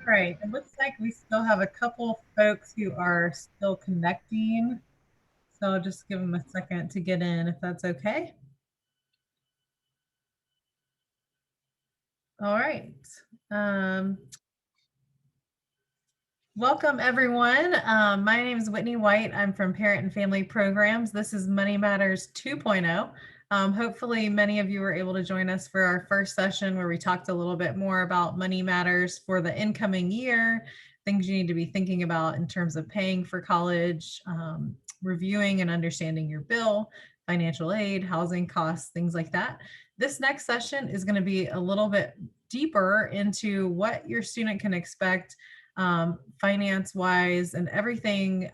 All right, it looks like we still have a couple folks who are still connecting. So I'll just give them a second to get in if that's okay. All right. Um, Welcome everyone. My name is Whitney White. I'm from Parent and Family Programs. This is Money Matters 2.0. Hopefully many of you were able to join us for our first session where we talked a little bit more about money matters for the incoming year, things you need to be thinking about in terms of paying for college, reviewing and understanding your bill, financial aid, housing costs, things like that. This next session is going to be a little bit deeper into what your student can expect finance wise and everything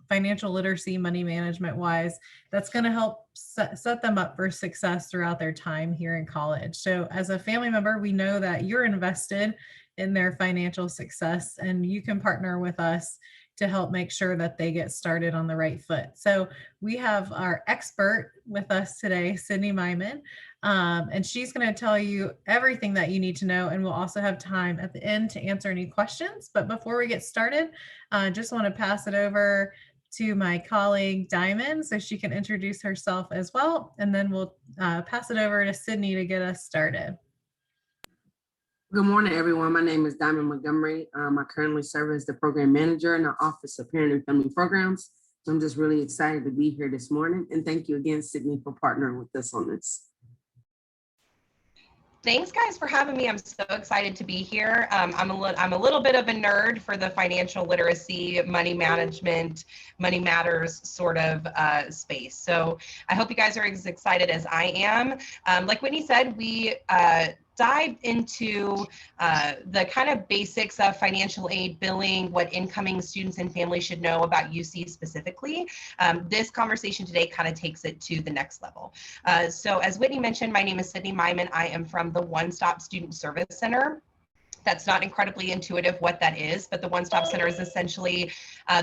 financial literacy, money management wise, that's going to help set them up for success throughout their time here in college. So as a family member, we know that you're invested in their financial success and you can partner with us to help make sure that they get started on the right foot. So we have our expert with us today, Sydney Myman. And she's going to tell you everything that you need to know. And we'll also have time at the end to answer any questions. But before we get started, I just want to pass it over to my colleague Diamond so she can introduce herself as well. And then we'll pass it over to Sydney to get us started. Good morning, everyone. My name is Diamond Montgomery. I currently serve as the program manager in the Office of Parent and Family Programs. So I'm just really excited to be here this morning. And thank you again, Sydney, for partnering with us on this. Thanks, guys, for having me. I'm so excited to be here. I'm a little bit of a nerd for the financial literacy, money management, money matters sort of space. So I hope you guys are as excited as I am. Like Whitney said, we dive into the kind of basics of financial aid billing, what incoming students and families should know about UC specifically. This conversation today kind of takes it to the next level. So as Whitney mentioned, my name is Sydney Myman. I am from the OneStop Student Service Center. That's not incredibly intuitive what that is, but the OneStop Center is essentially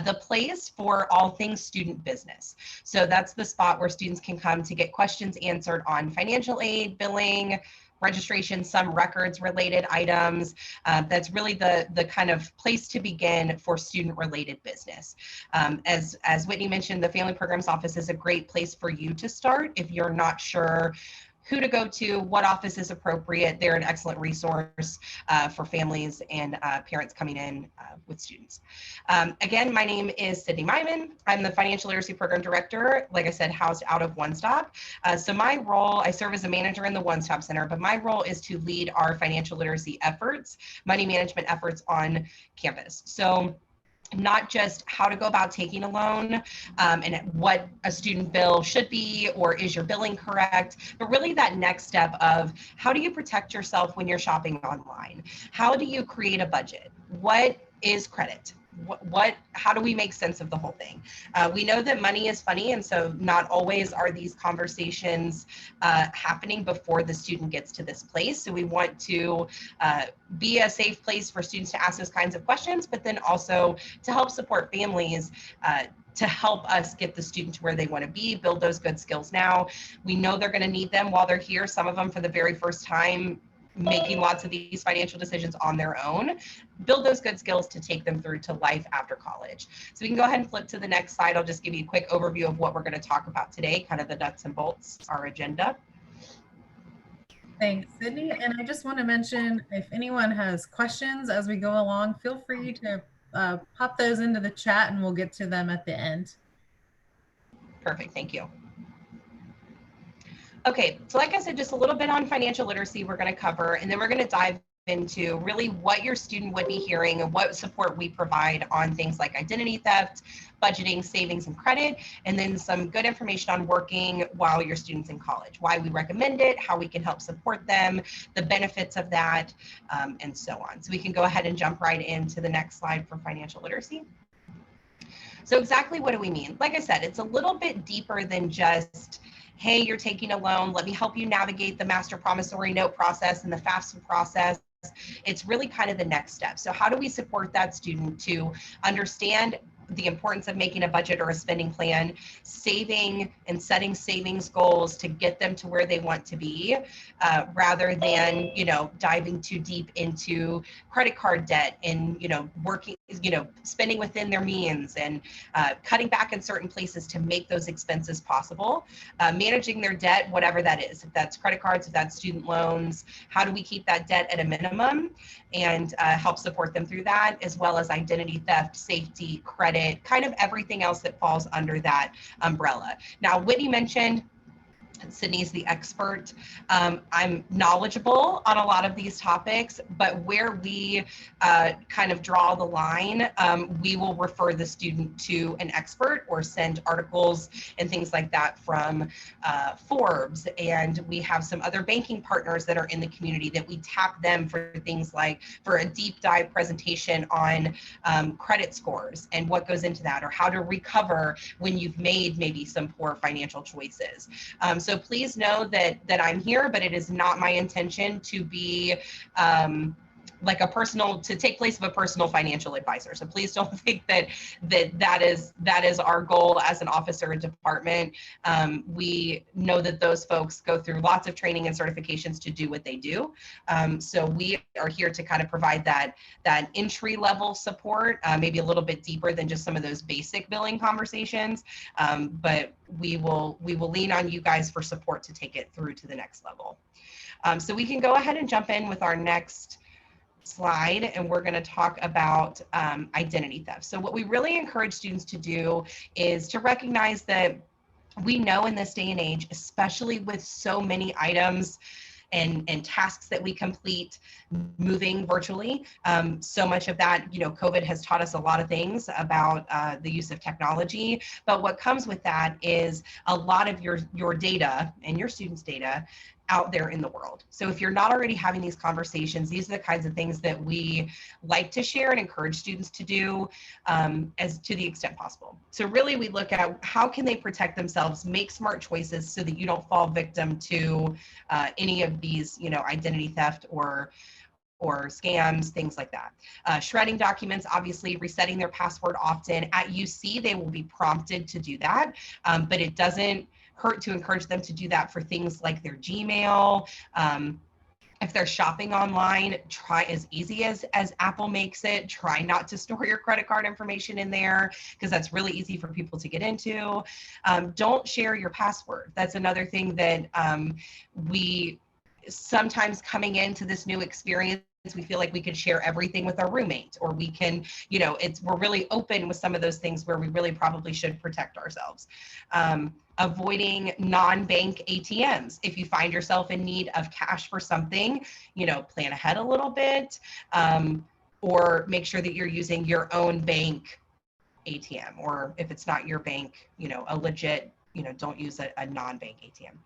the place for all things student business. So that's the spot where students can come to get questions answered on financial aid, billing, registration, some records related items. That's really the kind of place to begin for student related business. As Whitney mentioned, the Family Programs Office is a great place for you to start if you're not sure who to go to, what office is appropriate. They're an excellent resource for families and parents coming in with students. Again, my name is Sydney Myman. I'm the Financial Literacy Program Director, like I said, housed out of OneStop. So my role, I serve as a manager in the OneStop Center, but my role is to lead our financial literacy efforts, money management efforts on campus. So not just how to go about taking a loan and what a student bill should be or is your billing correct, but really that next step of how do you protect yourself when you're shopping online? How do you create a budget? What is credit? How do we make sense of the whole thing? We know that money is funny, and so not always are these conversations happening before the student gets to this place. So we want to be a safe place for students to ask those kinds of questions, but then also to help support families to help us get the student to where they want to be, build those good skills now. We know they're going to need them while they're here, some of them for the very first time, making lots of these financial decisions on their own, build those good skills to take them through to life after college. So we can go ahead and flip to the next slide. I'll just give you a quick overview of what we're going to talk about today, kind of the nuts and bolts, our agenda. Thanks, Sydney. And I just want to mention, if anyone has questions as we go along, feel free to pop those into the chat and we'll get to them at the end. Perfect, thank you. Okay, so like I said, just a little bit on financial literacy we're going to cover, and then we're going to dive into really what your student would be hearing and what support we provide on things like identity theft, budgeting, savings, and credit, and then some good information on working while your student's in college, why we recommend it, how we can help support them, the benefits of that, and so on. So we can go ahead and jump right into the next slide for financial literacy. So exactly what do we mean? Like I said, it's a little bit deeper than just, hey, you're taking a loan, let me help you navigate the master promissory note process and the FAFSA process. It's really kind of the next step. So how do we support that student to understand the importance of making a budget or a spending plan, saving and setting savings goals to get them to where they want to be, rather than, diving too deep into credit card debt and, working, spending within their means and cutting back in certain places to make those expenses possible, managing their debt, whatever that is, if that's credit cards, if that's student loans, how do we keep that debt at a minimum and help support them through that, as well as identity theft, safety, credit, kind of everything else that falls under that umbrella. Now, Whitney mentioned Sydney's the expert. I'm knowledgeable on a lot of these topics, but where we kind of draw the line, we will refer the student to an expert or send articles and things like that from Forbes. And we have some other banking partners that are in the community that we tap them for things like for a deep dive presentation on credit scores and what goes into that, or how to recover when you've made maybe some poor financial choices. So please know that I'm here, but it is not my intention to be to take place of a personal financial advisor. So please don't think that is our goal as an office or a department. We know that those folks go through lots of training and certifications to do what they do. So we are here to kind of provide that entry level support, maybe a little bit deeper than just some of those basic billing conversations. But we will lean on you guys for support to take it through to the next level. So we can go ahead and jump in with our next slide, and we're going to talk about identity theft. So what we really encourage students to do is to recognize that we know in this day and age, especially with so many items and tasks that we complete moving virtually, so much of that, COVID has taught us a lot of things about the use of technology, but what comes with that is a lot of your data and your students' data out there in the world. So if you're not already having these conversations, these are the kinds of things that we like to share and encourage students to do as to the extent possible. So really we look at how can they protect themselves, make smart choices so that you don't fall victim to any of these, identity theft or scams, things like that. Shredding documents, obviously resetting their password often. At UC, they will be prompted to do that, but it doesn't hurt to encourage them to do that for things like their Gmail. If they're shopping online, try as easy as Apple makes it. Try not to store your credit card information in there because that's really easy for people to get into. Don't share your password. That's another thing that we sometimes coming into this new experience, we feel like we can share everything with our roommate, or we can, we're really open with some of those things where we really probably should protect ourselves. Avoiding non-bank ATMs. If you find yourself in need of cash for something, plan ahead a little bit, or make sure that you're using your own bank ATM, or if it's not your bank, a legit, don't use a non-bank ATM.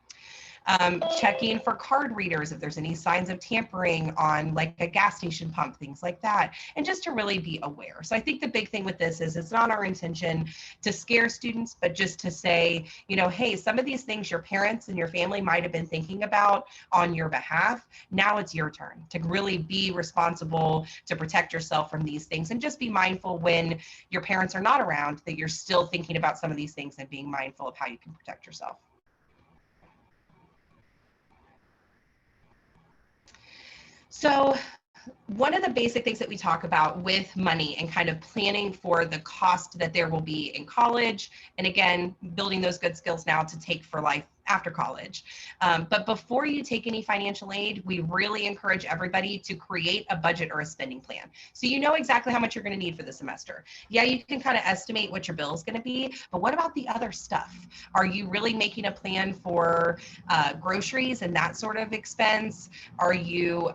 Checking for card readers if there's any signs of tampering on like a gas station pump, things like that, and just to really be aware. So I think the big thing with this is it's not our intention to scare students, but just to say, hey, some of these things your parents and your family might have been thinking about on your behalf. Now it's your turn to really be responsible to protect yourself from these things, and just be mindful when your parents are not around that you're still thinking about some of these things and being mindful of how you can protect yourself. So one of the basic things that we talk about with money and kind of planning for the cost that there will be in college, and again, building those good skills now to take for life after college. But before you take any financial aid, we really encourage everybody to create a budget or a spending plan. So you know exactly how much you're going to need for the semester. Yeah, you can kind of estimate what your bill is going to be, but what about the other stuff? Are you really making a plan for groceries and that sort of expense? Are you,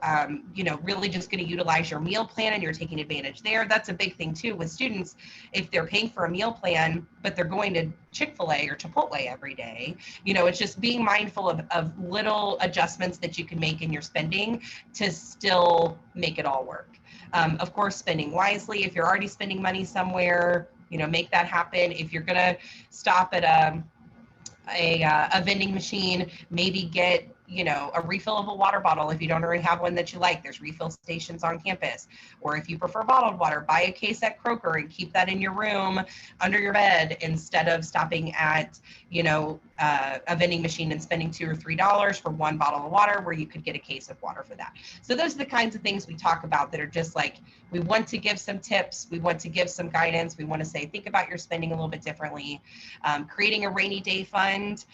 really just going to utilize your meal plan and you're taking advantage there? That's a big thing too with students. If they're paying for a meal plan, but they're going to Chick-fil-A or Chipotle every day, it's just being mindful of little adjustments that you can make in your spending to still make it all work. Of course, spending wisely. If you're already spending money somewhere, make that happen. If you're going to stop at a vending machine, maybe get a refillable water bottle. If you don't already have one that you like, there's refill stations on campus. Or if you prefer bottled water, buy a case at Kroger and keep that in your room under your bed instead of stopping at, a vending machine and spending $2 or $3 for one bottle of water where you could get a case of water for that. So those are the kinds of things we talk about that are just like, we want to give some tips, we want to give some guidance, we want to say, think about your spending a little bit differently. Creating a rainy day fund,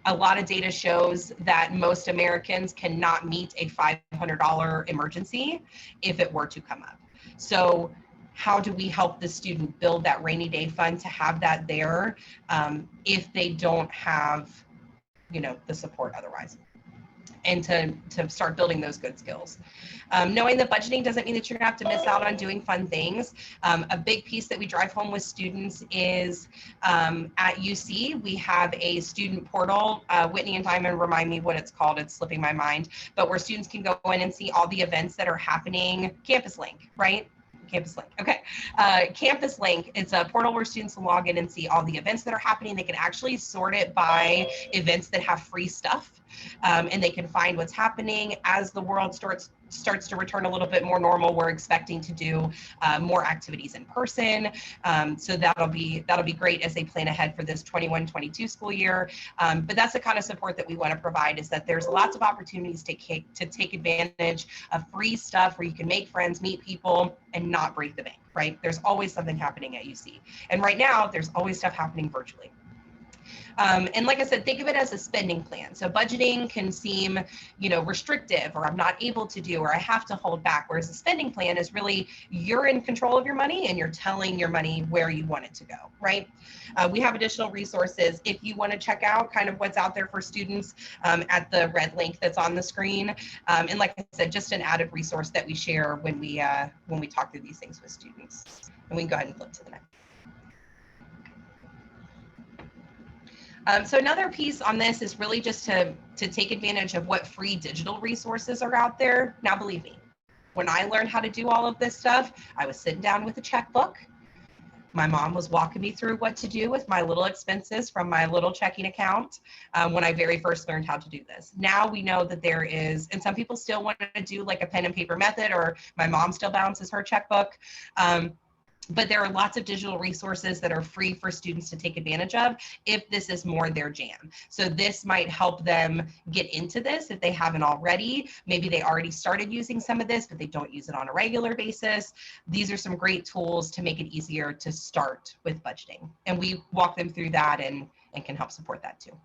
a lot of data shows that most Americans cannot meet a $500 emergency if it were to come up. So how do we help the student build that rainy day fund to have that there if they don't have, the support otherwise? And to start building those good skills. Knowing that budgeting doesn't mean that you're gonna have to miss out on doing fun things. A big piece that we drive home with students is at UC, we have a student portal. Whitney and Diamond remind me what it's called, it's slipping my mind, but where students can go in and see all the events that are happening. Campus Link, right? Campus Link. Okay. Campus Link, it's a portal where students can log in and see all the events that are happening. They can actually sort it by events that have free stuff, and they can find what's happening as the world starts to return a little bit more normal. We're expecting to do more activities in person. So that'll be great as they plan ahead for this 21-22 school year. But that's the kind of support that we want to provide, is that there's lots of opportunities to take advantage of free stuff where you can make friends, meet people, and not break the bank, right? There's always something happening at UC. And right now, there's always stuff happening virtually. And like I said, think of it as a spending plan. So budgeting can seem, restrictive, or I'm not able to do, or I have to hold back. Whereas a spending plan is really, you're in control of your money and you're telling your money where you want it to go, right? We have additional resources if you want to check out kind of what's out there for students at the red link that's on the screen. And like I said, just an added resource that we share when we talk through these things with students. And we can go ahead and flip to the next. So another piece on this is really just to take advantage of what free digital resources are out there. Now, believe me, when I learned how to do all of this stuff, I was sitting down with a checkbook. My mom was walking me through what to do with my little expenses from my little checking account when I very first learned how to do this. Now we know that there is, and some people still want to do like a pen and paper method, or my mom still balances her checkbook. But there are lots of digital resources that are free for students to take advantage of if this is more their jam. So this might help them get into this if they haven't already. Maybe they already started using some of this, but they don't use it on a regular basis. These are some great tools to make it easier to start with budgeting. And we walk them through that and can help support that too.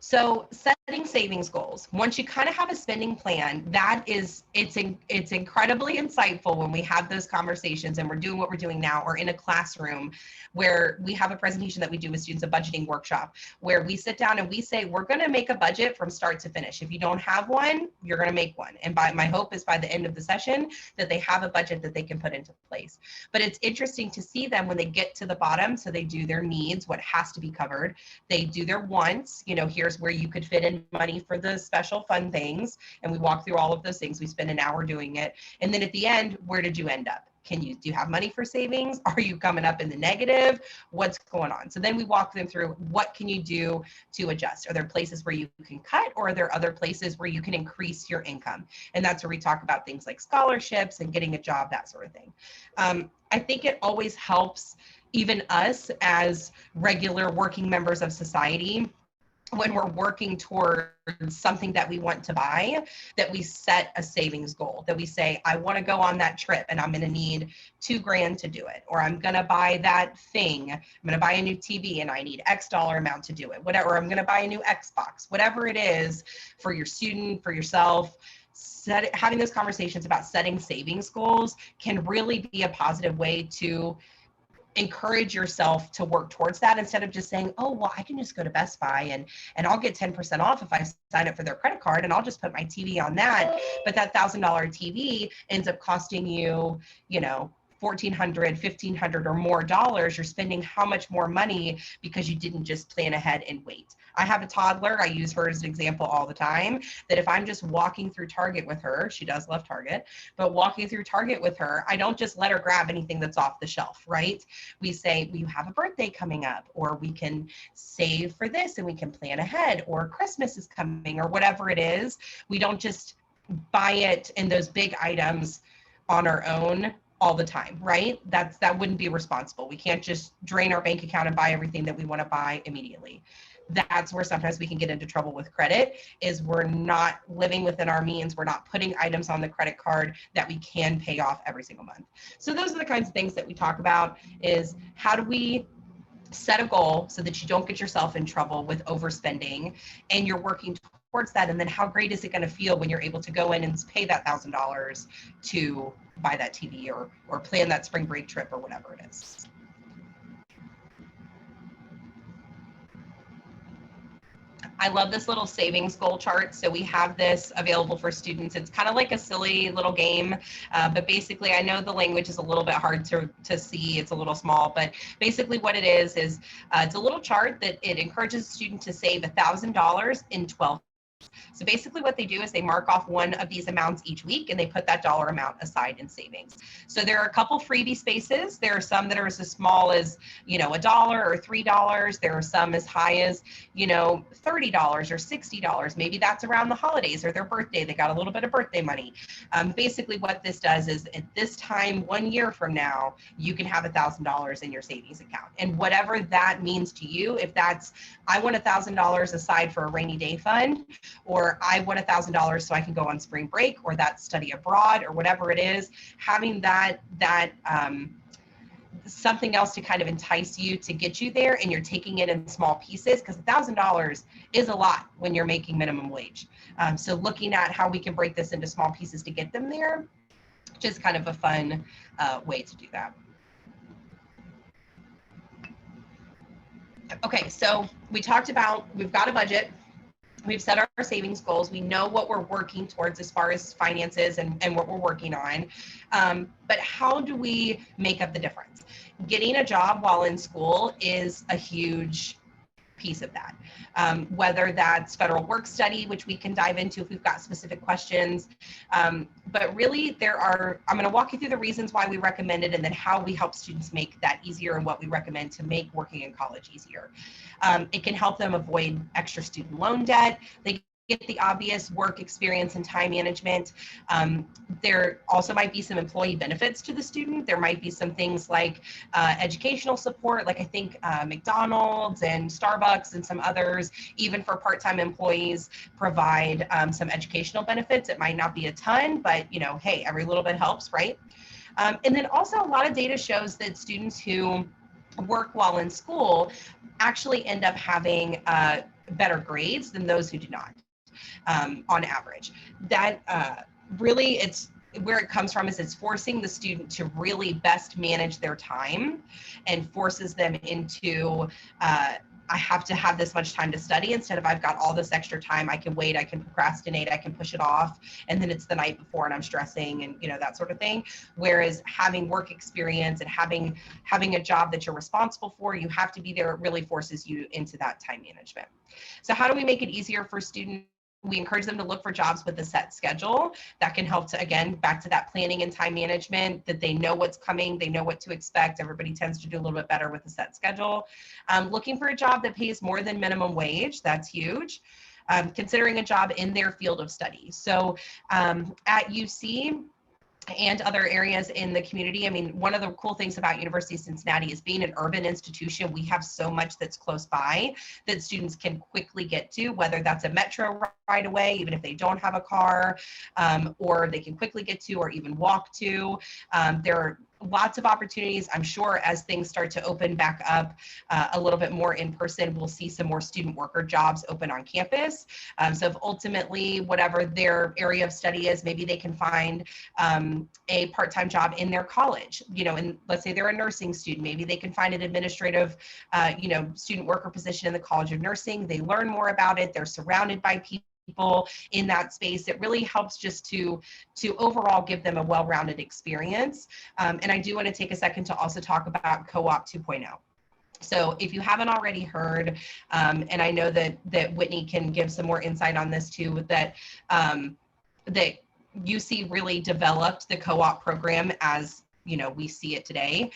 So setting savings goals. Once you kind of have a spending plan, it's incredibly insightful when we have those conversations and we're doing what we're doing now, or in a classroom where we have a presentation that we do with students, a budgeting workshop, where we sit down and we say, we're going to make a budget from start to finish. If you don't have one, you're going to make one. And my hope is by the end of the session that they have a budget that they can put into place. But it's interesting to see them when they get to the bottom. So they do their needs, what has to be covered. They do their wants, here's where you could fit in money for the special fun things. And we walk through all of those things. We spend an hour doing it. And then at the end, where did you end up? Do you have money for savings? Are you coming up in the negative? What's going on? So then we walk them through, what can you do to adjust? Are there places where you can cut, or are there other places where you can increase your income? And that's where we talk about things like scholarships and getting a job, that sort of thing. I think it always helps even us as regular working members of society, when we're working towards something that we want to buy, that we set a savings goal, that we say, I want to go on that trip and I'm going to need $2,000 to do it. Or I'm going to buy that thing. I'm going to buy a new TV and I need X dollar amount to do it. Whatever, I'm going to buy a new Xbox, whatever it is for your student, for yourself. Having those conversations about setting savings goals can really be a positive way to encourage yourself to work towards that, instead of just saying, oh, well, I can just go to Best Buy and I'll get 10% off if I sign up for their credit card and I'll just put my TV on that. But that $1,000 TV ends up costing you, $400 $1,400, $1,500 or more dollars, you're spending how much more money because you didn't just plan ahead and wait. I have a toddler, I use her as an example all the time, that if I'm just walking through Target with her, she does love Target, but walking through Target with her, I don't just let her grab anything that's off the shelf, right? We say, well, you have a birthday coming up, or we can save for this and we can plan ahead, or Christmas is coming, or whatever it is. We don't just buy it in those big items on our own all the time, right? That wouldn't be responsible. We can't just drain our bank account and buy everything that we want to buy immediately. That's where sometimes we can get into trouble with credit, is we're not living within our means. We're not putting items on the credit card that we can pay off every single month. So those are the kinds of things that we talk about, is how do we set a goal so that you don't get yourself in trouble with overspending and you're working towards that. And then how great is it going to feel when you're able to go in and pay that $1,000 to buy that TV or plan that spring break trip or whatever it is. I love this little savings goal chart. So we have this available for students. It's kind of like a silly little game, but basically I know the language is a little bit hard to see. It's a little small, but basically what it is it's a little chart that it encourages a student to save $1,000 in 12. So basically what they do is they mark off one of these amounts each week and they put that dollar amount aside in savings. So there are a couple freebie spaces. There are some that are as small as, $1 or $3. There are some as high as, $30 or $60. Maybe that's around the holidays or their birthday. They got a little bit of birthday money. Basically what this does is at this time, 1 year from now, you can have $1,000 in your savings account. And whatever that means to you, if that's, I want $1,000 aside for a rainy day fund, or I want $1,000 so I can go on spring break, or that study abroad, or whatever it is, having that something else to kind of entice you to get you there, and you're taking it in small pieces, because $1,000 is a lot when you're making minimum wage. So looking at how we can break this into small pieces to get them there, just kind of a fun way to do that. Okay, so we talked about, we've got a budget. We've set our savings goals. We know what we're working towards as far as finances and what we're working on. But how do we make up the difference? Getting a job while in school is a huge piece of that. Whether that's federal work study, which we can dive into if we've got specific questions. But really I'm going to walk you through the reasons why we recommend it and then how we help students make that easier and what we recommend to make working in college easier. It can help them avoid extra student loan debt. They get the obvious work experience and time management. There also might be some employee benefits to the student. There might be some things like educational support, like I think McDonald's and Starbucks and some others, even for part-time employees, provide some educational benefits. It might not be a ton, but hey, every little bit helps, right? And then also a lot of data shows that students who work while in school actually end up having better grades than those who do not. On average. That really, it's where it comes from, is it's forcing the student to really best manage their time and forces them into I have to have this much time to study instead of I've got all this extra time. I can wait, I can procrastinate, I can push it off, and then it's the night before and I'm stressing and that sort of thing. Whereas having work experience and having a job that you're responsible for, you have to be there, it really forces you into that time management. So how do we make it easier for students? We encourage them to look for jobs with a set schedule that can help to, again, back to that planning and time management, that they know what's coming, they know what to expect. Everybody tends to do a little bit better with a set schedule. Looking for a job that pays more than minimum wage, that's huge. Considering a job in their field of study. So at UC, and other areas in the community. I mean, one of the cool things about University of Cincinnati is being an urban institution. We have so much that's close by that students can quickly get to, whether that's a metro right away, even if they don't have a car, or they can quickly get to, or even walk to. There are lots of opportunities. I'm sure as things start to open back up a little bit more in person, we'll see some more student worker jobs open on campus. So if ultimately, whatever their area of study is, maybe they can find a part-time job in their college, and let's say they're a nursing student, maybe they can find an administrative, student worker position in the College of Nursing. They learn more about it. They're surrounded by people people in that space. It really helps just to overall give them a well-rounded experience. And I do want to take a second to also talk about Co-op 2.0. So if you haven't already heard, and I know that Whitney can give some more insight on this too, that UC really developed the co-op program as, you know, we see it today,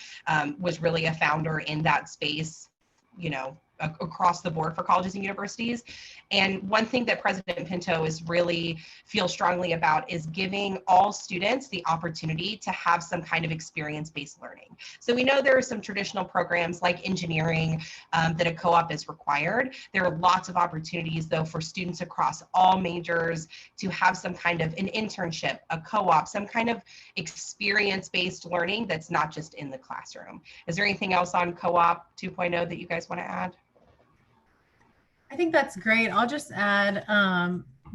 was really a founder in that space, you know, across the board for colleges and universities. And one thing that President Pinto is really feels strongly about is giving all students the opportunity to have some kind of experience-based learning. So we know there are some traditional programs like engineering that a co-op is required. There are lots of opportunities though for students across all majors to have some kind of an internship, a co-op, some kind of experience-based learning that's not just in the classroom. Is there anything else on Co-op 2.0 that you guys want to add? I think that's great. I'll just add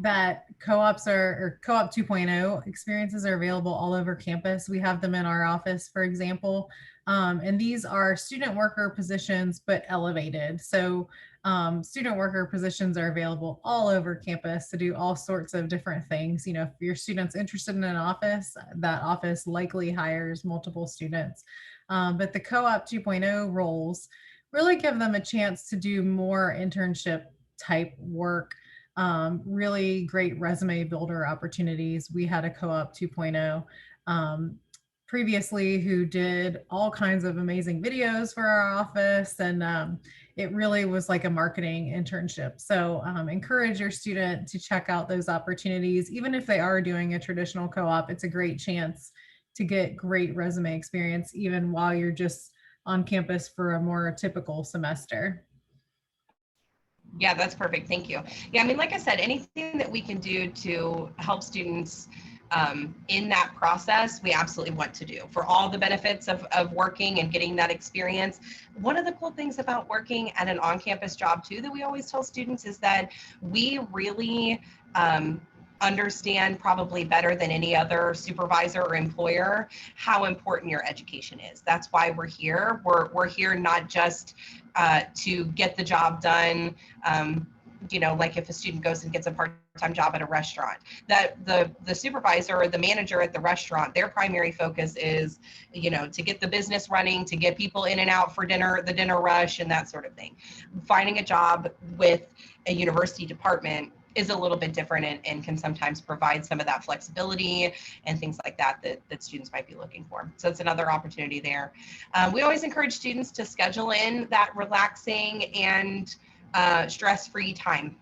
that co-ops or Co-op 2.0 experiences are available all over campus. We have them in our office, for example. And these are student worker positions, but elevated. So student worker positions are available all over campus to do all sorts of different things. You know, if your student's interested in an office, that office likely hires multiple students. But the Co-op 2.0 roles really give them a chance to do more internship type work, really great resume builder opportunities. We had a Co-op 2.0 previously who did all kinds of amazing videos for our office, and it really was like a marketing internship. So encourage your student to check out those opportunities. Even if they are doing a traditional co-op, it's a great chance to get great resume experience even while you're just on campus for a more typical semester. Yeah, that's perfect. Thank you. Yeah, I mean, like I said, anything that we can do to help students in that process, we absolutely want to do for all the benefits of working and getting that experience. One of the cool things about working at an on-campus job too that we always tell students is that we really understand probably better than any other supervisor or employer how important your education is. That's why we're here. We're here not just to get the job done. You know, like if a student goes and gets a part-time job at a restaurant, that the supervisor or the manager at the restaurant, their primary focus is, you know, to get the business running, to get people in and out for dinner, the dinner rush and that sort of thing. Finding a job with a university department is a little bit different and can sometimes provide some of that flexibility and things like that that students might be looking for. So it's another opportunity there. We always encourage students to schedule in that relaxing and stress-free time.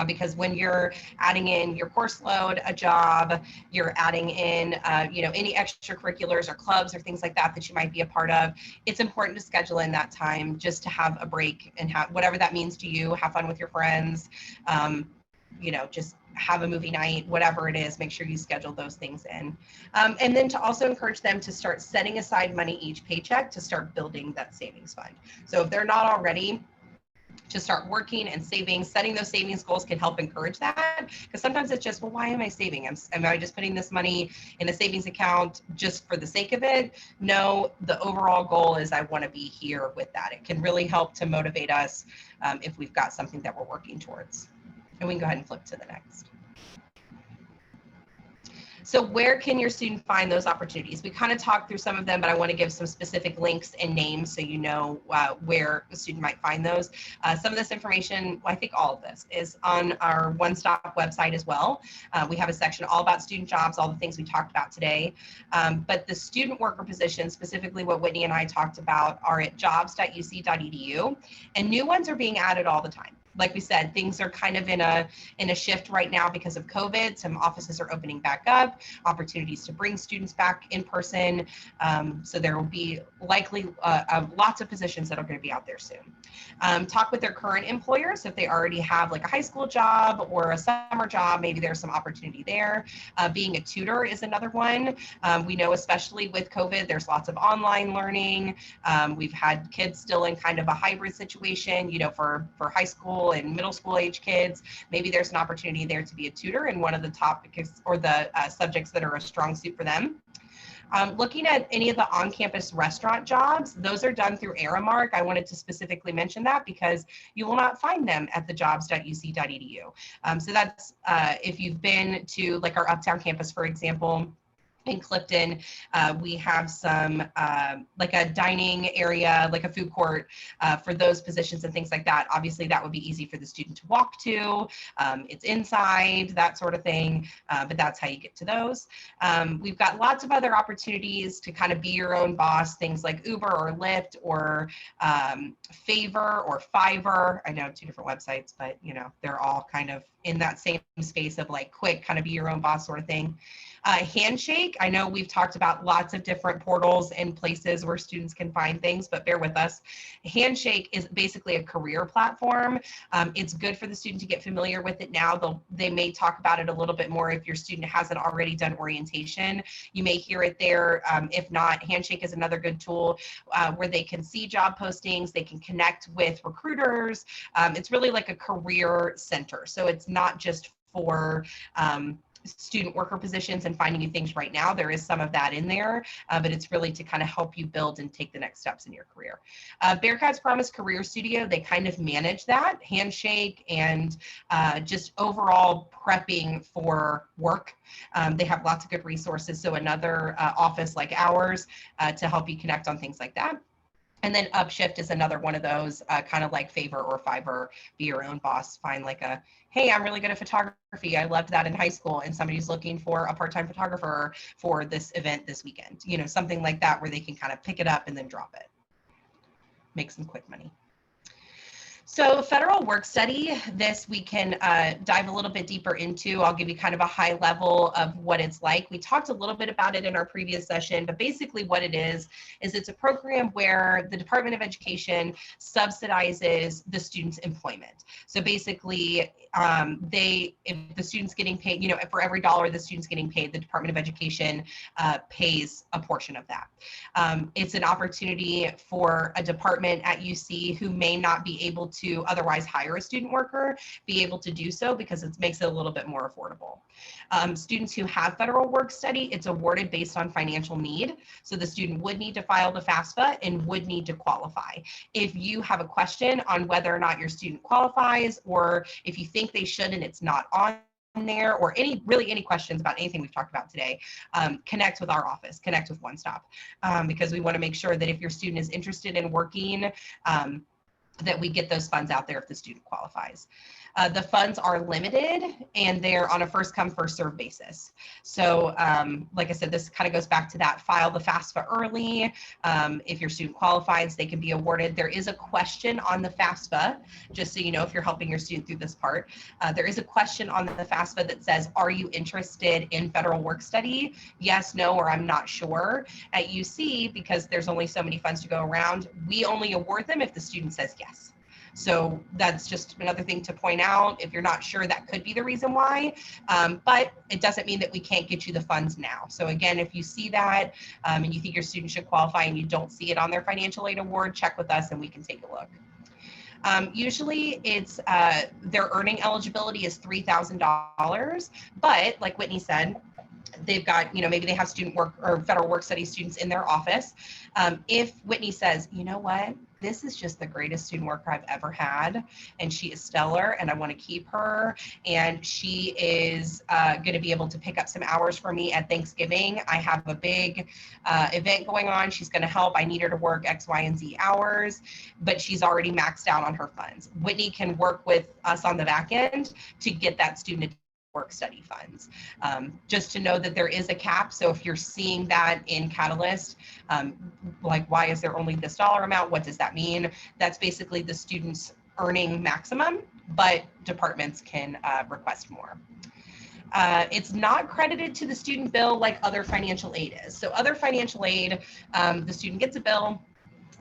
Because when you're adding in your course load, a job, you're adding in, you know, any extracurriculars or clubs or things like that that you might be a part of, it's important to schedule in that time just to have a break and have whatever that means to you, have fun with your friends, you know, just have a movie night, whatever it is, make sure you schedule those things in. And then to also encourage them to start setting aside money each paycheck to start building that savings fund. So if they're not already, to start working and saving, setting those savings goals can help encourage that. Because sometimes it's just, well, why am I saving? Am I just putting this money in a savings account just for the sake of it? No, the overall goal is I want to be here with that. It can really help to motivate us if we've got something that we're working towards. And we can go ahead and flip to the next. So where can your student find those opportunities? We kind of talked through some of them, but I want to give some specific links and names so you know where the student might find those. Some of this information, well, I think all of this is on our OneStop website as well. We have a section all about student jobs, all the things we talked about today. But the student worker positions, specifically what Whitney and I talked about, are at jobs.uc.edu, and new ones are being added all the time. Like we said, things are kind of in a shift right now because of COVID. Some offices are opening back up, opportunities to bring students back in person. So there will be likely lots of positions that are going to be out there soon. Talk with their current employers if they already have like a high school job or a summer job, maybe there's some opportunity there. Being a tutor is another one. We know especially with COVID, there's lots of online learning. We've had kids still in kind of a hybrid situation, you know, for high school and middle school age kids. Maybe there's an opportunity there to be a tutor in one of the topics or the subjects that are a strong suit for them. Looking at any of the on-campus restaurant jobs, those are done through Aramark. I wanted to specifically mention that because you will not find them at the jobs.uc.edu. So that's if you've been to like our Uptown campus, for example, in Clifton, we have some like a dining area, like a food court for those positions and things like that. Obviously, that would be easy for the student to walk to. It's inside, that sort of thing, but that's how you get to those. We've got lots of other opportunities to kind of be your own boss, things like Uber or Lyft or Favor or Fiverr. I know two different websites, but you know, they're all kind of in that same space of like quick, kind of be your own boss sort of thing. Handshake, I know we've talked about lots of different portals and places where students can find things, but bear with us. Handshake is basically a career platform. It's good for the student to get familiar with it now. They may talk about it a little bit more if your student hasn't already done orientation. You may hear it there. If not, Handshake is another good tool where they can see job postings, they can connect with recruiters. It's really like a career center. So it's not just for student worker positions and finding you things right now. There is some of that in there, but it's really to kind of help you build and take the next steps in your career. Bearcat's Promise Career Studio, they kind of manage that, Handshake, and just overall prepping for work. They have lots of good resources. So another office like ours to help you connect on things like that. And then Upshift is another one of those, kind of like Favor or Fiverr, be your own boss, find like a, hey, I'm really good at photography. I loved that in high school. And somebody's looking for a part-time photographer for this event this weekend, you know, something like that where they can kind of pick it up and then drop it. Make some quick money. So federal work study, this we can dive a little bit deeper into. I'll give you kind of a high level of what it's like. We talked a little bit about it in our previous session, but basically what it is it's a program where the Department of Education subsidizes the student's employment. So basically, if the student's getting paid, you know, for every dollar the student's getting paid, the Department of Education pays a portion of that. It's an opportunity for a department at UC who may not be able to otherwise hire a student worker, be able to do so because it makes it a little bit more affordable. Students who have federal work study, it's awarded based on financial need. So the student would need to file the FAFSA and would need to qualify. If you have a question on whether or not your student qualifies, or if you think they should and it's not on there, or any questions about anything we've talked about today, connect with our office, connect with OneStop, because we want to make sure that if your student is interested in working, that we get those funds out there if the student qualifies. The funds are limited and they're on a first come, first serve basis. So like I said, this kind of goes back to that, file the FAFSA early. If your student qualifies, they can be awarded. There is a question on the FAFSA, just so you know if you're helping your student through this part. There is a question on the FAFSA that says, are you interested in federal work study? Yes, no, or I'm not sure. At UC, because there's only so many funds to go around, we only award them if the student says yes. So that's just another thing to point out. If you're not sure, that could be the reason why, but it doesn't mean that we can't get you the funds now. So again, if you see that and you think your student should qualify and you don't see it on their financial aid award, check with us and we can take a look. Usually it's their earning eligibility is $3,000, but like Whitney said, they've got, you know, maybe they have student work or federal work study students in their office. If Whitney says, you know what, this is just the greatest student worker I've ever had, and she is stellar, and I want to keep her, and she is going to be able to pick up some hours for me at Thanksgiving. I have a big event going on. She's going to help. I need her to work X, Y, and Z hours, but she's already maxed out on her funds. Whitney can work with us on the back end to get that student work study funds. Just to know that there is a cap. So if you're seeing that in Catalyst, like why is there only this dollar amount? What does that mean? That's basically the student's earning maximum, but departments can request more. It's not credited to the student bill like other financial aid is. So other financial aid, the student gets a bill,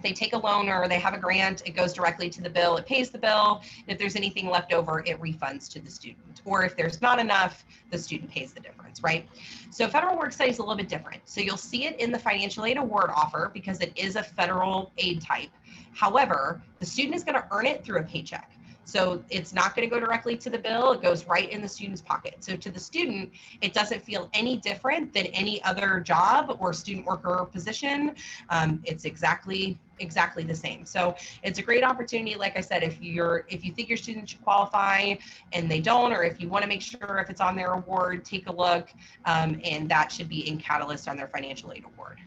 they take a loan or they have a grant, it goes directly to the bill, it pays the bill. If there's anything left over, it refunds to the student. Or if there's not enough, the student pays the difference, right? So federal work study is a little bit different. So you'll see it in the financial aid award offer because it is a federal aid type. However, the student is going to earn it through a paycheck. So it's not going to go directly to the bill. It goes right in the student's pocket. So to the student, it doesn't feel any different than any other job or student worker position. It's exactly the same. So it's a great opportunity. Like I said, if you think your student should qualify and they don't, or if you want to make sure if it's on their award, take a look, and that should be in Catalyst on their financial aid award.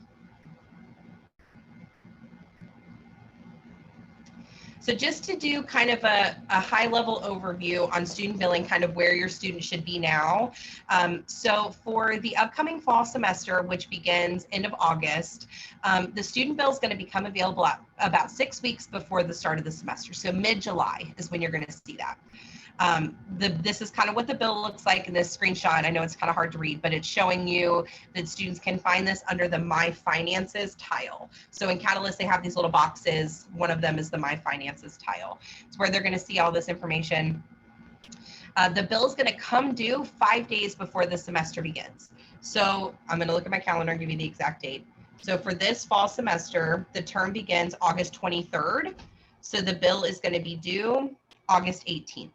So just to do kind of a high level overview on student billing, kind of where your student should be now. So for the upcoming fall semester, which begins end of August, the student bill is going to become available about 6 weeks before the start of the semester. So mid-July is when you're going to see that. This is kind of what the bill looks like in this screenshot. I know it's kind of hard to read, but it's showing you that students can find this under the My Finances tile. So in Catalyst, they have these little boxes. One of them is the My Finances tile. It's where they're going to see all this information. The bill is going to come due 5 days before the semester begins. So I'm going to look at my calendar and give you the exact date. So for this fall semester, the term begins August 23rd. So the bill is going to be due August 18th.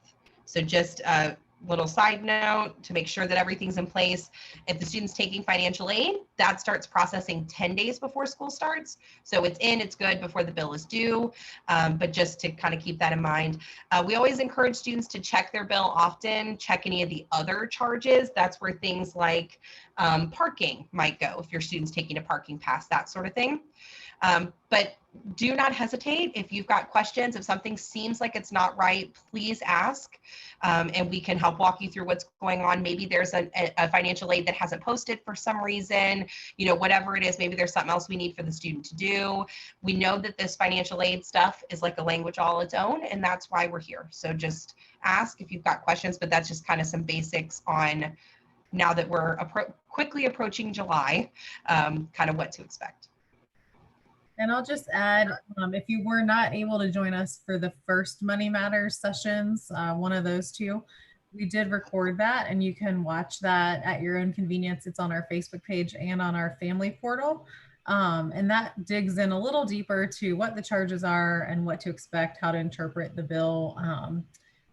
So just a little side note to make sure that everything's in place. If the student's taking financial aid, that starts processing 10 days before school starts. So it's good before the bill is due, but just to kind of keep that in mind. We always encourage students to check their bill often, check any of the other charges. That's where things like parking might go if your student's taking a parking pass, that sort of thing. But do not hesitate. If you've got questions, if something seems like it's not right, please ask, and we can help walk you through what's going on. Maybe there's a financial aid that hasn't posted for some reason, whatever it is, maybe there's something else we need for the student to do. We know that this financial aid stuff is like a language all its own, and that's why we're here. So just ask if you've got questions, but that's just kind of some basics on, now that we're quickly approaching July, kind of what to expect. And I'll just add, if you were not able to join us for the first Money Matters sessions, one of those two, we did record that, and you can watch that at your own convenience. It's on our Facebook page and on our family portal. And that digs in a little deeper to what the charges are and what to expect, how to interpret the bill,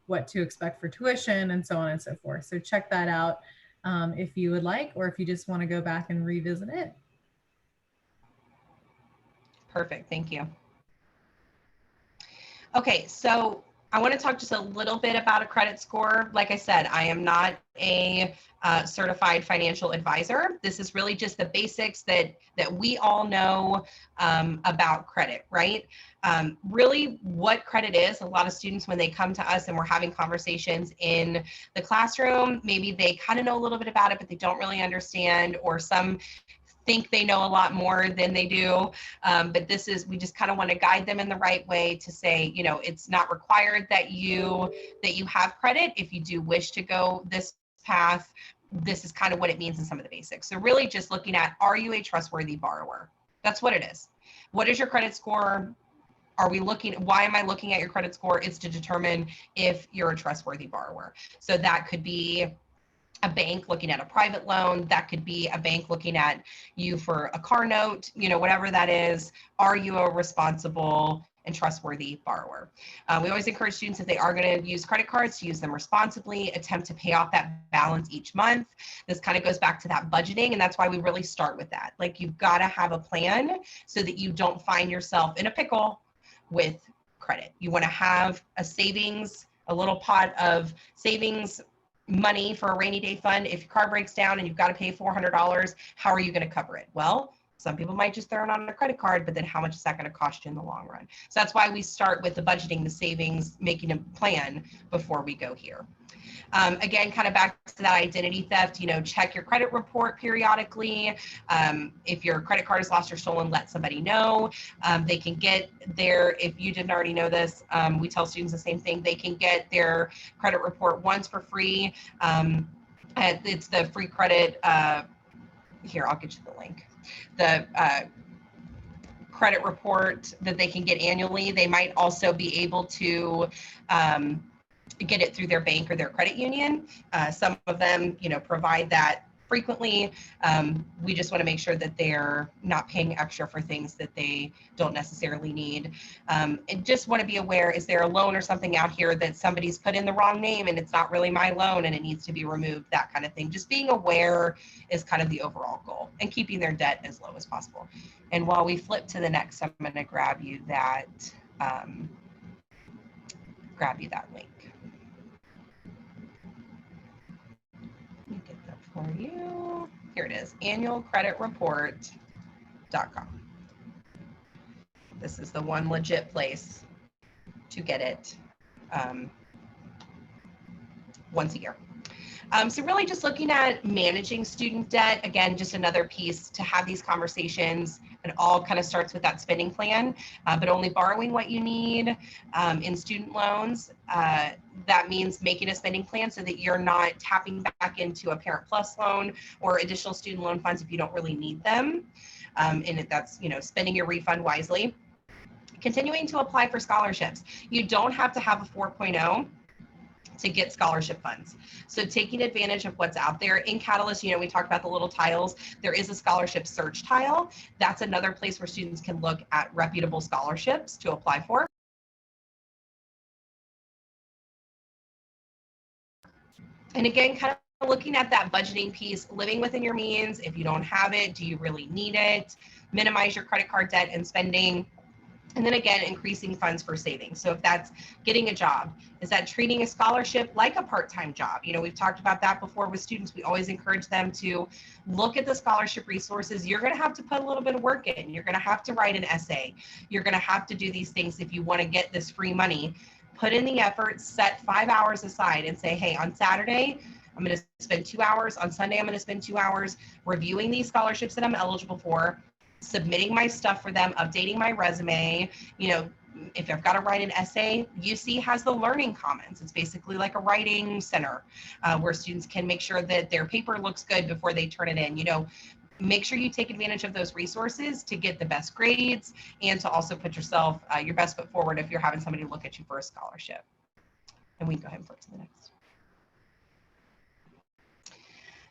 what to expect for tuition, and so on and so forth. So check that out if you would like, or if you just want to go back and revisit it. Perfect, thank you. Okay, so I want to talk just a little bit about a credit score. Like I said, I am not a certified financial advisor. This is really just the basics that we all know about credit, right? Really what credit is, a lot of students, when they come to us and we're having conversations in the classroom, maybe they kind of know a little bit about it, but they don't really understand, or some think they know a lot more than they do. But we just kind of want to guide them in the right way to say, it's not required that you have credit. If you do wish to go this path, this is kind of what it means in some of the basics. So really just looking at, are you a trustworthy borrower? That's what it is. What is your credit score? Why am I looking at your credit score? It's to determine if you're a trustworthy borrower. So that could be a bank looking at a private loan. That could be a bank looking at you for a car note, whatever that is. Are you a responsible and trustworthy borrower? We always encourage students, if they are going to use credit cards, to use them responsibly, attempt to pay off that balance each month. This kind of goes back to that budgeting, and that's why we really start with that. Like, you've got to have a plan so that you don't find yourself in a pickle with credit. You want to have a savings, a little pot of savings money for a rainy day fund. If your car breaks down and you've got to pay $400, how are you going to cover it? Well, some people might just throw it on a credit card, but then how much is that going to cost you in the long run? So that's why we start with the budgeting, the savings, making a plan before we go here. Again, kind of back to that identity theft, check your credit report periodically. If your credit card is lost or stolen, let somebody know. They can get if you didn't already know this, we tell students the same thing. They can get their credit report once for free. It's the free credit, here, I'll get you the link. The credit report that they can get annually. They might also be able to get it through their bank or their credit union. Some of them, provide that frequently. We just want to make sure that they're not paying extra for things that they don't necessarily need. And just want to be aware, is there a loan or something out here that somebody's put in the wrong name and it's not really my loan and it needs to be removed, that kind of thing. Just being aware is kind of the overall goal, and keeping their debt as low as possible. And while we flip to the next, I'm going to grab you that link. Let me get that for you. Here it is, annualcreditreport.com. This is the one legit place to get it once a year. So really just looking at managing student debt, again, just another piece to have these conversations. It all kind of starts with that spending plan, but only borrowing what you need in student loans. That means making a spending plan so that you're not tapping back into a Parent Plus loan or additional student loan funds if you don't really need them. And that's, spending your refund wisely. Continuing to apply for scholarships. You don't have to have a 4.0 to get scholarship funds. So taking advantage of what's out there. In Catalyst, we talked about the little tiles. There is a scholarship search tile. That's another place where students can look at reputable scholarships to apply for. And again, kind of looking at that budgeting piece, living within your means. If you don't have it, do you really need it? Minimize your credit card debt and spending. And then again, increasing funds for savings. So if that's getting a job, is that treating a scholarship like a part-time job? We've talked about that before with students. We always encourage them to look at the scholarship resources. You're going to have to put a little bit of work in. You're going to have to write an essay. You're going to have to do these things if you want to get this free money. Put in the effort, set 5 hours aside and say, hey, on Saturday, I'm going to spend 2 hours. On Sunday, I'm going to spend 2 hours reviewing these scholarships that I'm eligible for, submitting my stuff for them, updating my resume. If I've got to write an essay, UC has the Learning Commons. It's basically like a writing center where students can make sure that their paper looks good before they turn it in. Make sure you take advantage of those resources to get the best grades and to also put yourself, your best foot forward if you're having somebody look at you for a scholarship. And we can go ahead and flip to the next.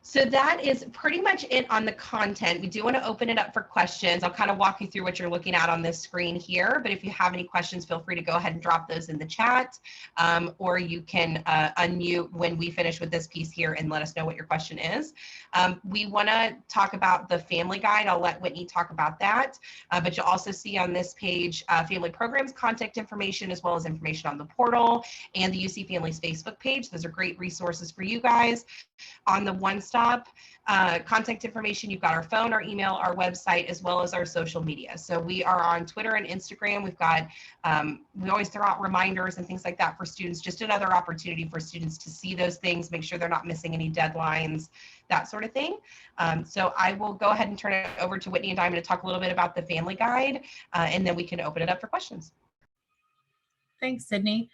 So that is pretty much it on the content. We do want to open it up for questions. I'll kind of walk you through what you're looking at on this screen here, but if you have any questions, feel free to go ahead and drop those in the chat, or you can unmute when we finish with this piece here and let us know what your question is. We want to talk about the family guide. I'll let Whitney talk about that, but you'll also see on this page family programs, contact information, as well as information on the portal and the UC Families Facebook page. Those are great resources for you guys. On the OneStop contact information, you've got our phone, our email, our website, as well as our social media. So we are on Twitter and Instagram. We've got, we always throw out reminders and things like that for students, just another opportunity for students to see those things, make sure they're not missing any deadlines, that sort of thing. So I will go ahead and turn it over to Whitney and Diamond to talk a little bit about the family guide, and then we can open it up for questions. Thanks, Sydney.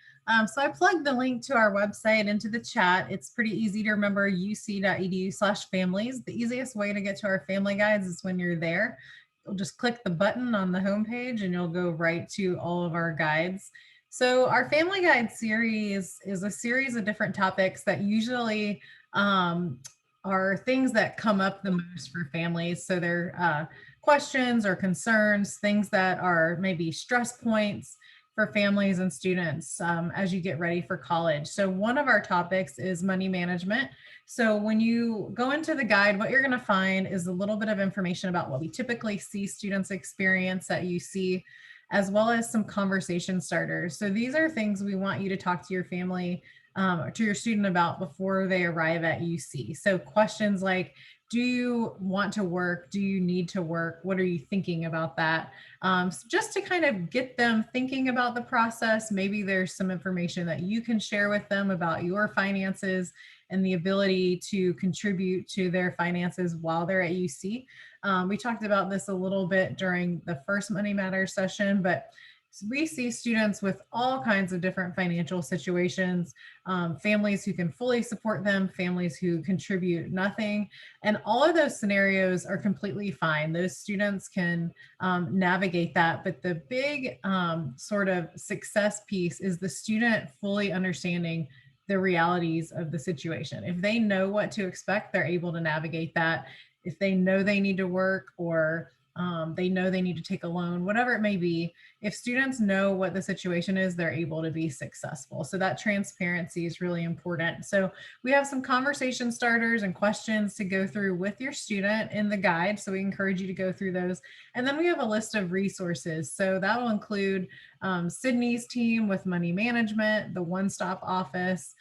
So I plugged the link to our website into the chat. It's pretty easy to remember, uc.edu/families. The easiest way to get to our family guides is when you're there. You'll just click the button on the homepage and you'll go right to all of our guides. So our family guide series is a series of different topics that usually are things that come up the most for families. So they're questions or concerns, things that are maybe stress points for families and students as you get ready for college. So one of our topics is money management. So when you go into the guide, what you're going to find is a little bit of information about what we typically see students experience at UC, as well as some conversation starters. So these are things we want you to talk to your family or to your student about before they arrive at UC. So questions like, do you want to work? Do you need to work? What are you thinking about that? So just to kind of get them thinking about the process. Maybe there's some information that you can share with them about your finances and the ability to contribute to their finances while they're at UC. We talked about this a little bit during the first Money Matters session, but we see students with all kinds of different financial situations, families who can fully support them, families who contribute nothing, and all of those scenarios are completely fine. Those students can navigate that, but the big sort of success piece is the student fully understanding the realities of the situation. If they know what to expect, they're able to navigate that. If they know they need to work, or they know they need to take a loan, whatever it may be, if students know what the situation is, they're able to be successful. So that transparency is really important. So we have some conversation starters and questions to go through with your student in the guide. So we encourage you to go through those. And then we have a list of resources. So that will include Sydney's team with money management, the OneStop office,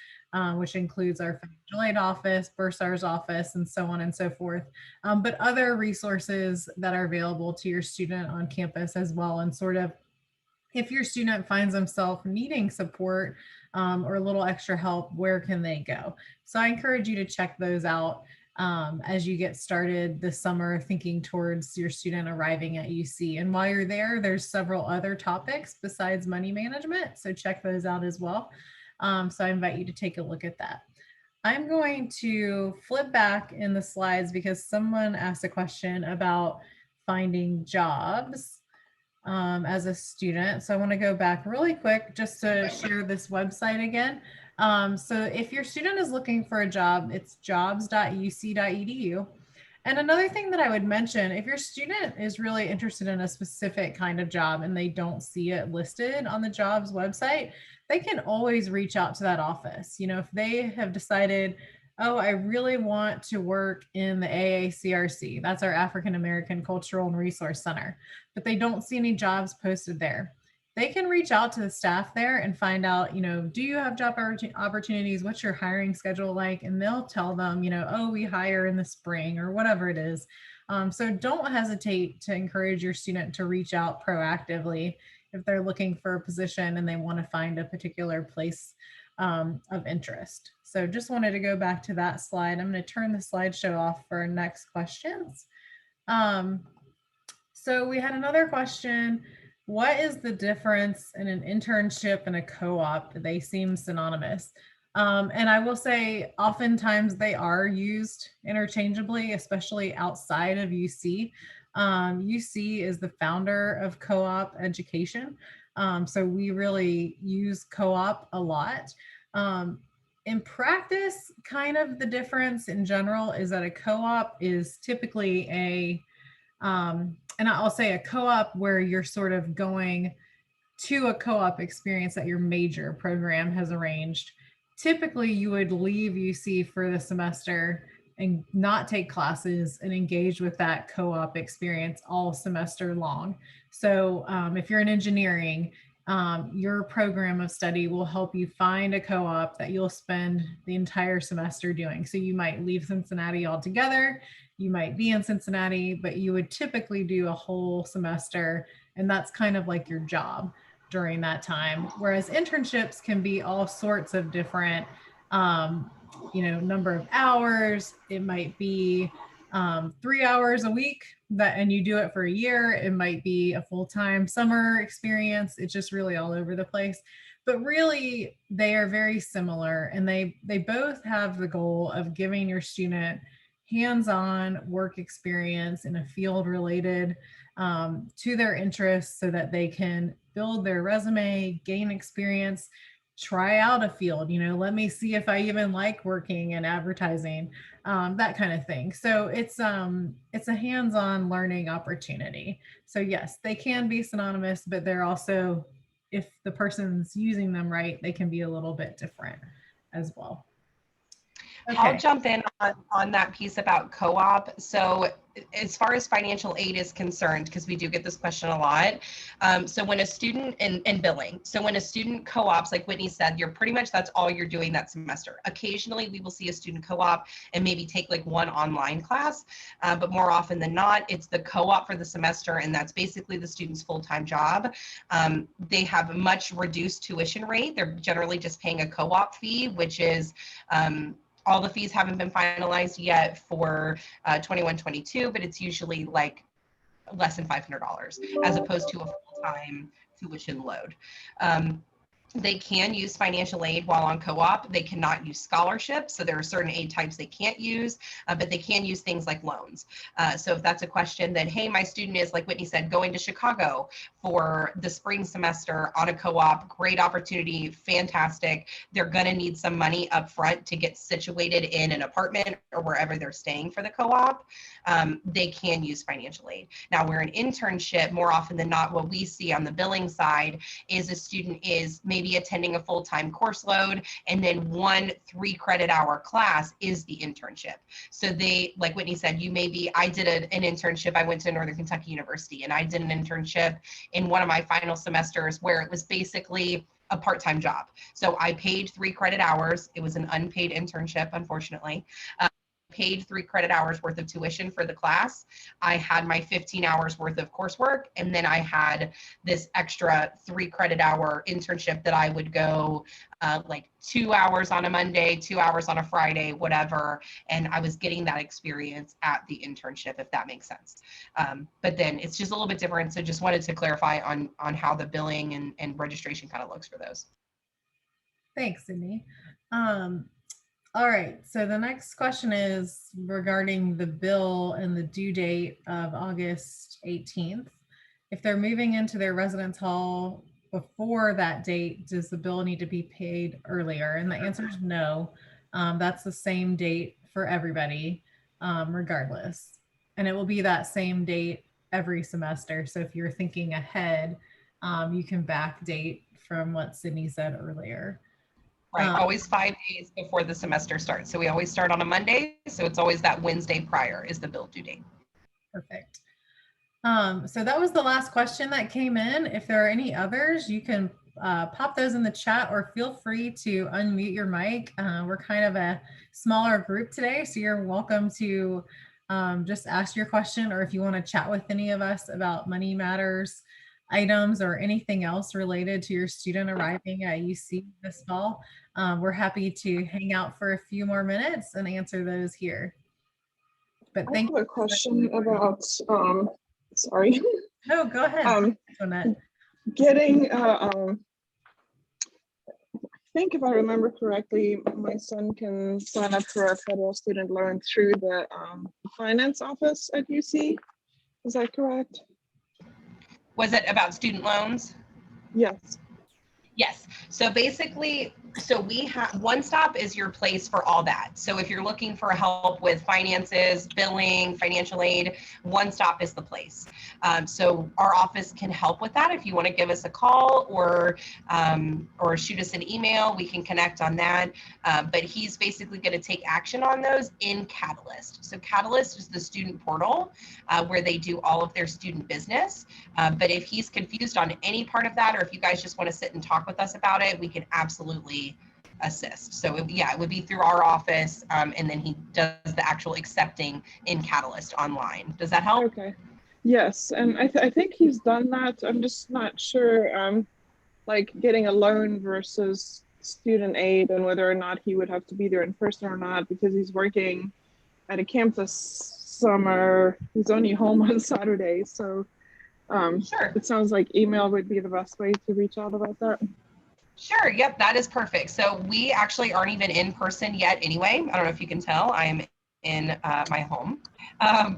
which includes our financial aid office, Bursar's office, and so on and so forth. But other resources that are available to your student on campus as well. And sort of, if your student finds themselves needing support or a little extra help, where can they go? So I encourage you to check those out as you get started this summer, thinking towards your student arriving at UC. And while you're there, there's several other topics besides money management. So check those out as well. So I invite you to take a look at that. I'm going to flip back in the slides because someone asked a question about finding jobs as a student. So I want to go back really quick just to share this website again. So if your student is looking for a job, it's jobs.uc.edu. And another thing that I would mention, if your student is really interested in a specific kind of job and they don't see it listed on the jobs website, they can always reach out to that office. You know, if they have decided, oh, I really want to work in the AACRC, that's our African American Cultural and Resource Center, but they don't see any jobs posted there, they can reach out to the staff there and find out, you know, do you have job opportunities? What's your hiring schedule like? And they'll tell them, you know, oh, we hire in the spring or whatever it is. So don't hesitate to encourage your student to reach out proactively if they're looking for a position and they want to find a particular place of interest. So just wanted to go back to that slide. I'm going to turn the slideshow off for our next questions. So we had another question. What is the difference in an internship and a co-op? They seem synonymous. And I will say oftentimes they are used interchangeably, especially outside of UC. UC is the founder of co-op education. So we really use co-op a lot. In practice, kind of the difference in general is that a co-op is typically and I'll say a co-op where you're sort of going to a co-op experience that your major program has arranged. Typically, you would leave UC for the semester and not take classes and engage with that co-op experience all semester long. So if you're in engineering, your program of study will help you find a co-op that you'll spend the entire semester doing. So you might leave Cincinnati altogether, you might be in Cincinnati, but you would typically do a whole semester, and that's kind of like your job during that time. Whereas internships can be all sorts of different, number of hours. It might be 3 hours a week and you do it for a year. It might be a full-time summer experience. It's just really all over the place. But really, they are very similar, and they both have the goal of giving your student hands-on work experience in a field related to their interests so that they can build their resume, gain experience, try out a field, let me see if I even like working in advertising, that kind of thing. So it's a hands-on learning opportunity. So yes, they can be synonymous, but they're also, if the person's using them right, they can be a little bit different as well. Okay. I'll jump in on that piece about co-op. So as far as financial aid is concerned, because we do get this question a lot. So when a student in billing, so when a student co-ops, like Whitney said, you're pretty much, that's all you're doing that semester. Occasionally we will see a student co-op and maybe take like one online class, but more often than not, it's the co-op for the semester, and that's basically the student's full-time job. They have a much reduced tuition rate. They're generally just paying a co-op fee, which is, all the fees haven't been finalized yet for 21-22, but it's usually like less than $500 as opposed to a full-time tuition load. They can use financial aid while on co-op. They cannot use scholarships. So there are certain aid types they can't use, but they can use things like loans. So if that's a question that, hey, my student is, like Whitney said, going to Chicago for the spring semester on a co-op, great opportunity, fantastic. They're going to need some money up front to get situated in an apartment or wherever they're staying for the co-op. They can use financial aid. Now, where an internship, more often than not, what we see on the billing side is a student is maybe attending a full-time course load, and then 1 3-credit-hour class is the internship. So they, like Whitney said, I did an internship. I went to Northern Kentucky University, and I did an internship in one of my final semesters where it was basically a part-time job. So I paid 3 credit hours. It was an unpaid internship, unfortunately. Paid 3 credit hours worth of tuition for the class. I had my 15 hours worth of coursework, and then I had this extra 3 credit hour internship that I would go like 2 hours on a Monday, 2 hours on a Friday, whatever. And I was getting that experience at the internship, if that makes sense. But then it's just a little bit different. So just wanted to clarify on how the billing and registration kind of looks for those. Thanks, Sydney. All right, so the next question is regarding the bill and the due date of August 18th. If they're moving into their residence hall before that date, does the bill need to be paid earlier? And the answer is no. That's the same date for everybody, regardless. And it will be that same date every semester. So if you're thinking ahead, you can backdate from what Sydney said earlier. Right, always 5 days before the semester starts. So we always start on a Monday. So it's always that Wednesday prior is the bill due date. Perfect. So that was the last question that came in. If there are any others, you can pop those in the chat or feel free to unmute your mic. We're kind of a smaller group today, so you're welcome to just ask your question, or if you want to chat with any of us about Money Matters items or anything else related to your student arriving at UC this fall, we're happy to hang out for a few more minutes and answer those here. But I have a question about, sorry. No, go ahead. Getting, I think if I remember correctly, my son can sign up for a federal student loan through the finance office at UC. Is that correct? Was it about student loans? Yes. Yes. So basically, so we have OneStop is your place for all that. So if you're looking for help with finances, billing, financial aid, OneStop is the place. So our office can help with that. If you want to give us a call or shoot us an email, we can connect on that. But he's basically going to take action on those in Catalyst. So Catalyst is the student portal where they do all of their student business. But if he's confused on any part of that, or if you guys just want to sit and talk with us about it, we can absolutely assist. So it would be through our office, and then he does the actual accepting in Catalyst online. Does that help? Okay. Yes, and I think he's done that. I'm just not sure, like getting a loan versus student aid and whether or not he would have to be there in person or not, because he's working at a campus summer. He's only home on Saturday, so Sure. It sounds like email would be the best way to reach out about that. Sure. Yep. That is perfect. So we actually aren't even in person yet anyway. I don't know if you can tell. I am in my home.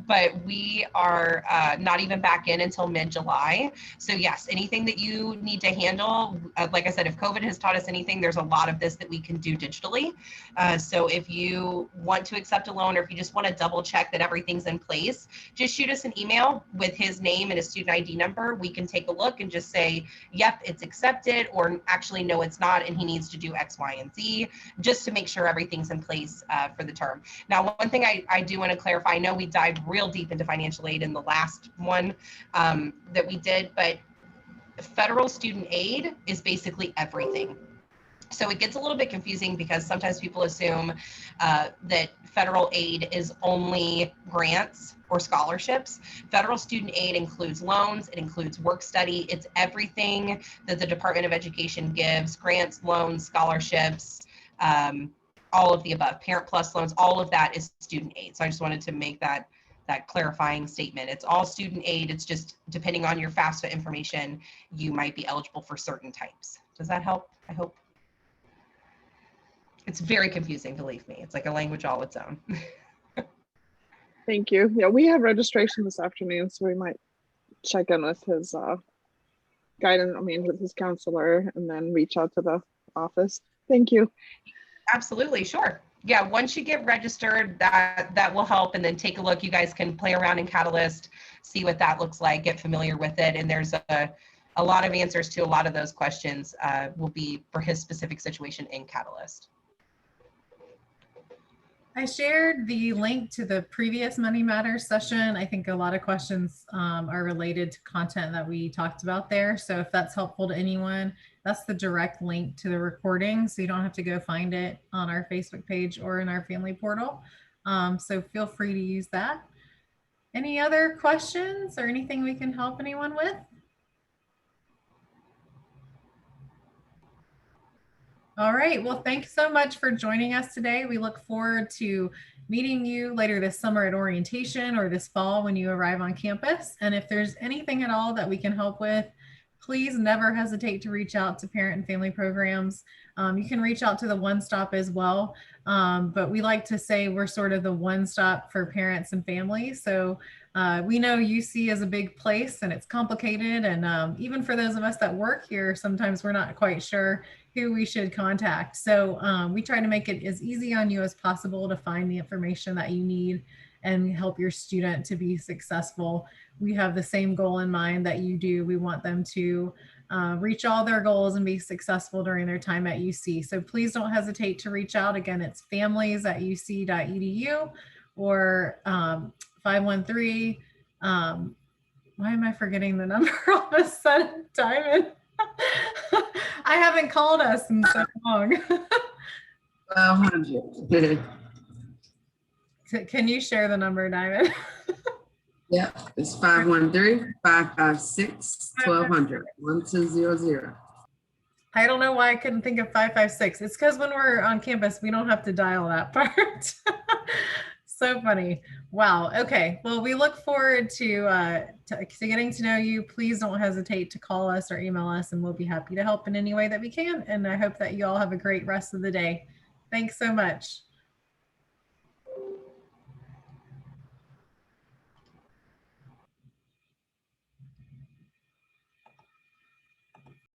But we are not even back in until mid-July. So yes, anything that you need to handle, like I said, if COVID has taught us anything, there's a lot of this that we can do digitally. So if you want to accept a loan, or if you just want to double check that everything's in place, just shoot us an email with his name and his student ID number. We can take a look and just say, yep, it's accepted, or actually, no, it's not, and he needs to do X, Y, and Z, just to make sure everything's in place for the term. Now, one thing I do want to clarify, I know we dived real deep into financial aid in the last one that we did, but federal student aid is basically everything. So it gets a little bit confusing because sometimes people assume that federal aid is only grants or scholarships. Federal student aid includes loans, it includes work study, it's everything that the Department of Education gives: grants, loans, scholarships, all of the above, Parent Plus loans, all of that is student aid. So I just wanted to make that clarifying statement. It's all student aid. It's just depending on your FAFSA information, you might be eligible for certain types. Does that help? I hope. It's very confusing, believe me. It's like a language all its own. Thank you. Yeah, we have registration this afternoon, so we might check in with his guidance, with his counselor, and then reach out to the office. Thank you. Absolutely, sure. Yeah, once you get registered, that will help, and then take a look. You guys can play around in Catalyst, see what that looks like, get familiar with it, and there's a lot of answers to a lot of those questions will be for his specific situation in Catalyst. I shared the link to the previous Money Matters session. I think a lot of questions are related to content that we talked about there. So if that's helpful to anyone, that's the direct link to the recording. So you don't have to go find it on our Facebook page or in our family portal. So feel free to use that. Any other questions or anything we can help anyone with? All right. Well, thanks so much for joining us today. We look forward to meeting you later this summer at orientation or this fall when you arrive on campus. And if there's anything at all that we can help with, please never hesitate to reach out to Parent and Family Programs. You can reach out to the OneStop as well. But we like to say we're sort of the one stop for parents and families. So we know UC is a big place and it's complicated. And even for those of us that work here, sometimes we're not quite sure who we should contact. So we try to make it as easy on you as possible to find the information that you need and help your student to be successful. We have the same goal in mind that you do. We want them to reach all their goals and be successful during their time at UC. So please don't hesitate to reach out. Again, it's families@uc.edu or 513. Why am I forgetting the number all of a sudden, Diamond? I haven't called us in so long. 1200. Can you share the number, Diamond? Yeah, it's 513-556-1200. 1200. I don't know why I couldn't think of 556. It's because when we're on campus, we don't have to dial that part. So funny. Wow. Okay. Well, we look forward to getting to know you. Please don't hesitate to call us or email us, and we'll be happy to help in any way that we can. And I hope that you all have a great rest of the day. Thanks so much.